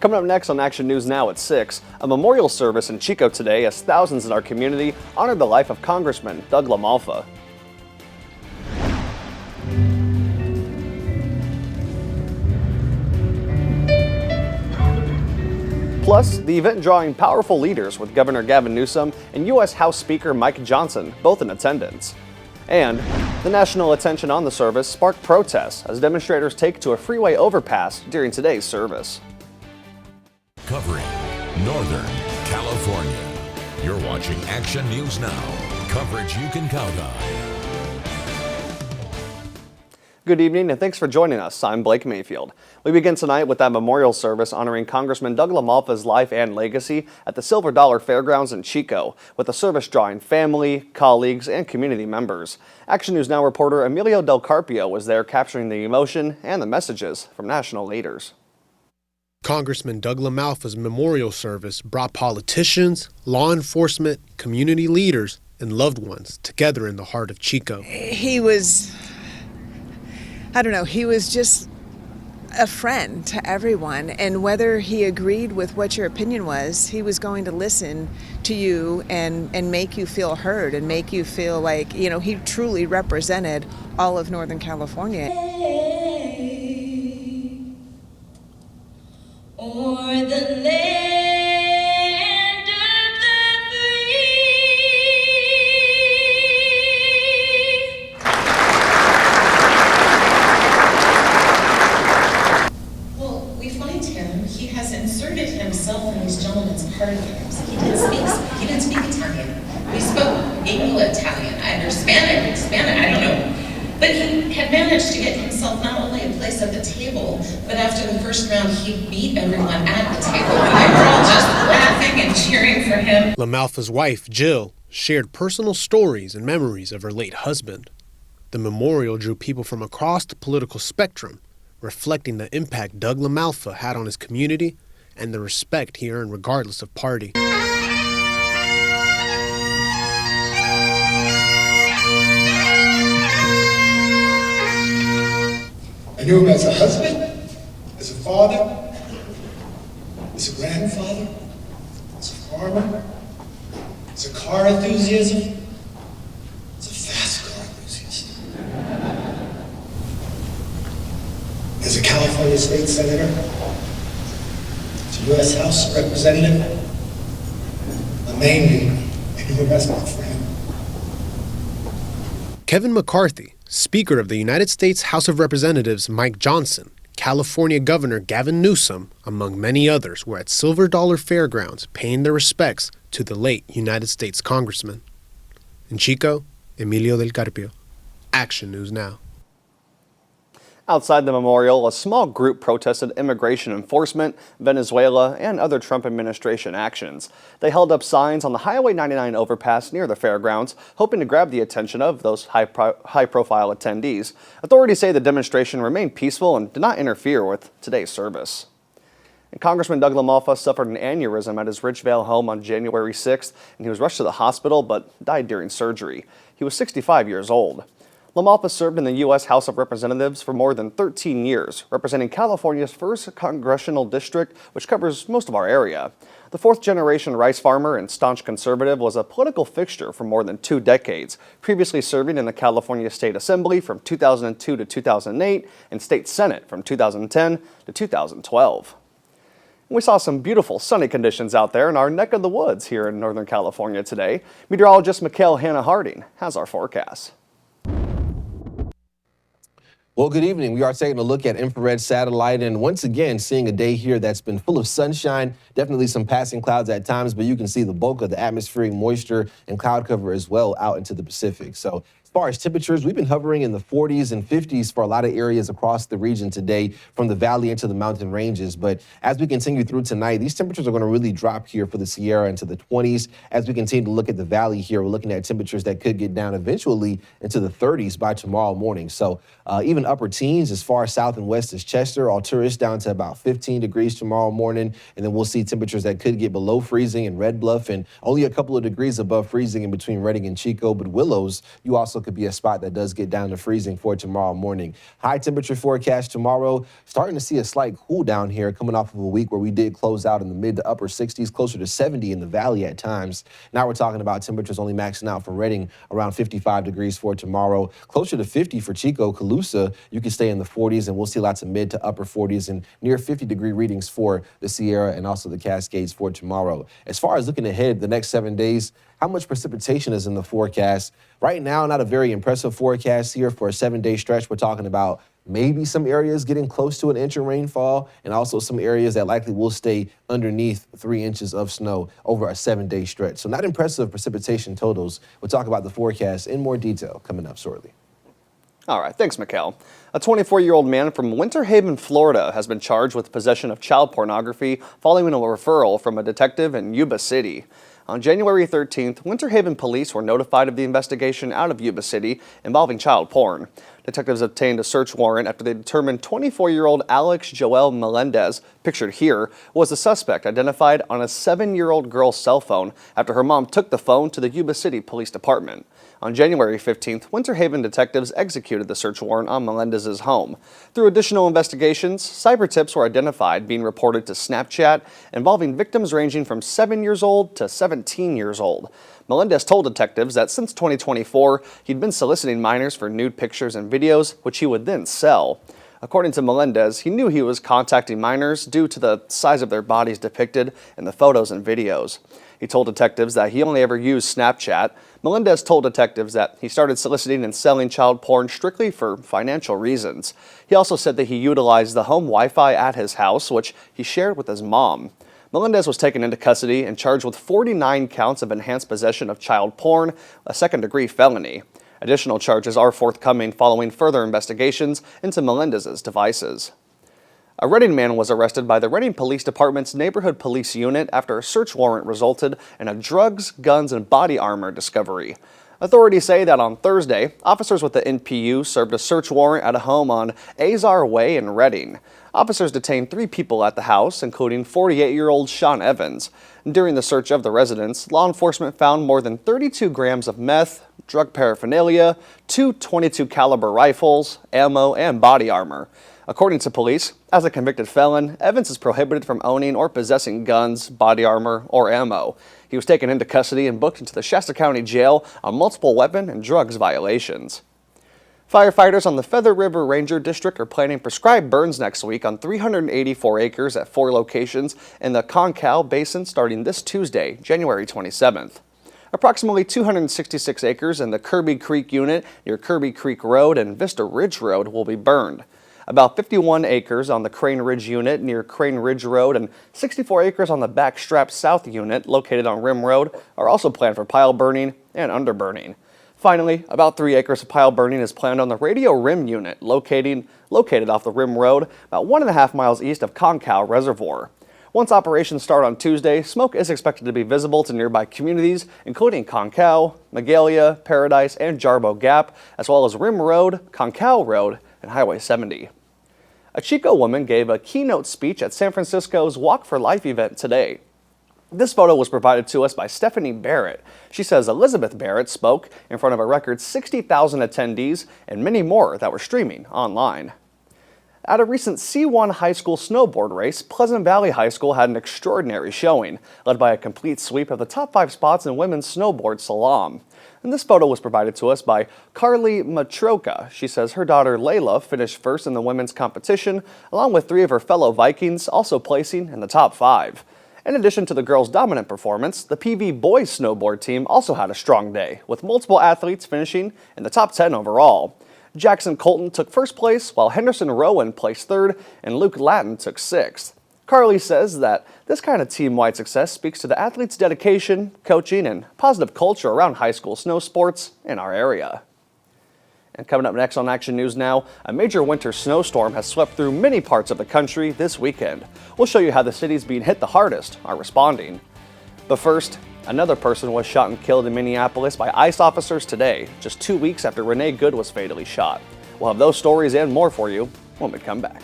Coming up next on Action News Now at 6, a memorial service in Chico today as thousands in our community honored the life of Congressman Doug Lamalfa. Plus, the event drawing powerful leaders with Governor Gavin Newsom and U.S. House Speaker Mike Johnson, both in attendance. And the national attention on the service sparked protests as demonstrators take to a freeway overpass during today's service. Covering Northern California. You're watching Action News Now. Coverage you can count on. Good evening and thanks for joining us. I'm Blake Mayfield. We begin tonight with that memorial service honoring Congressman Doug Lamalfa's life and legacy at the Silver Dollar Fairgrounds in Chico, with the service drawing family, colleagues, and community members. Action News Now reporter Emilio Del Carpio was there capturing the emotion and the messages from national leaders. Congressman Doug Lamalfa's memorial service brought politicians, law enforcement, community leaders, and loved ones together in the heart of Chico. He was just a friend to everyone, and whether he agreed with what your opinion was, he was going to listen to you and make you feel heard and make you feel like, he truly represented all of Northern California. Or the land of the free. Well, we find him. He has inserted himself in these gentlemen's party games. He didn't speak Italian. We spoke Anglo-Italian, either Spanish, I don't know. But he had managed to get himself not only a place at the table, but after the first round, he beat everyone at the table. And they were all just laughing and cheering for him. Lamalfa's wife, Jill, shared personal stories and memories of her late husband. The memorial drew people from across the political spectrum, reflecting the impact Doug Lamalfa had on his community and the respect he earned regardless of party. I knew him as a husband, as a father, as a grandfather, as a farmer, as a car enthusiast, as a fast car enthusiast, as a California state senator, as a U.S. House representative. Mainly, I knew him as my friend. Kevin McCarthy, Speaker of the United States House of Representatives Mike Johnson, California Governor Gavin Newsom, among many others, were at Silver Dollar Fairgrounds paying their respects to the late United States Congressman. In Chico, Emilio Del Carpio, Action News Now. Outside the memorial, a small group protested immigration enforcement, Venezuela, and other Trump administration actions. They held up signs on the Highway 99 overpass near the fairgrounds, hoping to grab the attention of those high-profile attendees. Authorities say the demonstration remained peaceful and did not interfere with today's service. And Congressman Doug Lamalfa suffered an aneurysm at his Ridgevale home on January 6th, and he was rushed to the hospital but died during surgery. He was 65 years old. Lamalfa served in the U.S. House of Representatives for more than 13 years, representing California's 1st congressional district, which covers most of our area. The 4th-generation rice farmer and staunch conservative was a political fixture for more than 2 decades, previously serving in the California State Assembly from 2002 to 2008 and State Senate from 2010 to 2012. We saw some beautiful sunny conditions out there in our neck of the woods here in Northern California today. Meteorologist Mikhail Hannah Harding has our forecast. Well, good evening. We are taking a look at infrared satellite and once again seeing a day here that's been full of sunshine, definitely some passing clouds at times, but you can see the bulk of the atmospheric moisture and cloud cover as well out into the Pacific. So as far as temperatures, we've been hovering in the 40s and 50s for a lot of areas across the region today, from the valley into the mountain ranges. But as we continue through tonight, these temperatures are going to really drop here for the Sierra into the 20s. As we continue to look at the valley here, we're looking at temperatures that could get down eventually into the 30s by tomorrow morning. So even upper teens as far south and west as Chester, Alturas down to about 15 degrees tomorrow morning. And then we'll see temperatures that could get below freezing in Red Bluff and only a couple of degrees above freezing in between Redding and Chico. But Willows, you also also could be a spot that does get down to freezing for tomorrow morning. High temperature forecast tomorrow. Starting to see a slight cool down here coming off of a week where we did close out in the mid to upper 60s, closer to 70 in the valley at times. Now we're talking about temperatures only maxing out for Redding around 55 degrees for tomorrow. Closer to 50 for Chico, Calusa. You can stay in the 40s, and we'll see lots of mid to upper 40s and near 50-degree readings for the Sierra and also the Cascades for tomorrow. As far as looking ahead the next 7 days, how much precipitation is in the forecast? Right now, not a very impressive forecast here for a 7-day stretch. We're talking about maybe some areas getting close to an inch of rainfall and also some areas that likely will stay underneath 3 inches of snow over a 7-day stretch. So not impressive precipitation totals. We'll talk about the forecast in more detail coming up shortly. All right, thanks, Mikkel. A 24-year-old man from Winter Haven, Florida, has been charged with possession of child pornography following a referral from a detective in Yuba City. On January 13th, Winter Haven police were notified of the investigation out of Yuba City involving child porn. Detectives obtained a search warrant after they determined 24-year-old Alex Joel Melendez, pictured here, was the suspect identified on a 7-year-old girl's cell phone after her mom took the phone to the Yuba City Police Department. On January 15th, Winter Haven detectives executed the search warrant on Melendez's home. Through additional investigations, cyber tips were identified being reported to Snapchat involving victims ranging from 7 years old to 17 years old. Melendez told detectives that since 2024, he'd been soliciting minors for nude pictures and videos, which he would then sell. According to Melendez, he knew he was contacting minors due to the size of their bodies depicted in the photos and videos. He told detectives that he only ever used Snapchat. Melendez told detectives that he started soliciting and selling child porn strictly for financial reasons. He also said that he utilized the home Wi-Fi at his house, which he shared with his mom. Melendez was taken into custody and charged with 49 counts of enhanced possession of child porn, a second-degree felony. Additional charges are forthcoming following further investigations into Melendez's devices. A Redding man was arrested by the Redding Police Department's Neighborhood Police Unit after a search warrant resulted in a drugs, guns, and body armor discovery. Authorities say that on Thursday, officers with the NPU served a search warrant at a home on Azar Way in Redding. Officers detained 3 people at the house, including 48-year-old Sean Evans. During the search of the residence, law enforcement found more than 32 grams of meth, drug paraphernalia, 2 .22 caliber rifles, ammo, and body armor. According to police, as a convicted felon, Evans is prohibited from owning or possessing guns, body armor, or ammo. He was taken into custody and booked into the Shasta County Jail on multiple weapon and drugs violations. Firefighters on the Feather River Ranger District are planning prescribed burns next week on 384 acres at 4 locations in the Concal Basin starting this Tuesday, January 27th. Approximately 266 acres in the Kirby Creek unit near Kirby Creek Road and Vista Ridge Road will be burned. About 51 acres on the Crane Ridge unit near Crane Ridge Road and 64 acres on the Backstrap South unit located on Rim Road are also planned for pile burning and underburning. Finally, about 3 acres of pile burning is planned on the Radio Rim unit located off the Rim Road about 1.5 miles east of Concal Reservoir. Once operations start on Tuesday, smoke is expected to be visible to nearby communities, including Concal, Magalia, Paradise, and Jarbo Gap, as well as Rim Road, Concal Road, and Highway 70. A Chico woman gave a keynote speech at San Francisco's Walk for Life event today. This photo was provided to us by Stephanie Barrett. She says Elizabeth Barrett spoke in front of a record 60,000 attendees and many more that were streaming online. At a recent C1 high school snowboard race, Pleasant Valley High School had an extraordinary showing, led by a complete sweep of the top 5 spots in women's snowboard slalom. And this photo was provided to us by Carly Matroka. She says her daughter Layla finished first in the women's competition, along with 3 of her fellow Vikings also placing in the top 5. In addition to the girls' dominant performance, the PV boys snowboard team also had a strong day, with multiple athletes finishing in the top 10 overall. Jackson Colton took first place, while Henderson Rowan placed third, and Luke Latin took 6th. Carly says that this kind of team-wide success speaks to the athletes' dedication, coaching, and positive culture around high school snow sports in our area. And coming up next on Action News Now, a major winter snowstorm has swept through many parts of the country this weekend. We'll show you how the cities being hit the hardest are responding. But first, another person was shot and killed in Minneapolis by ICE officers today, just 2 weeks after Renee Good was fatally shot. We'll have those stories and more for you when we come back.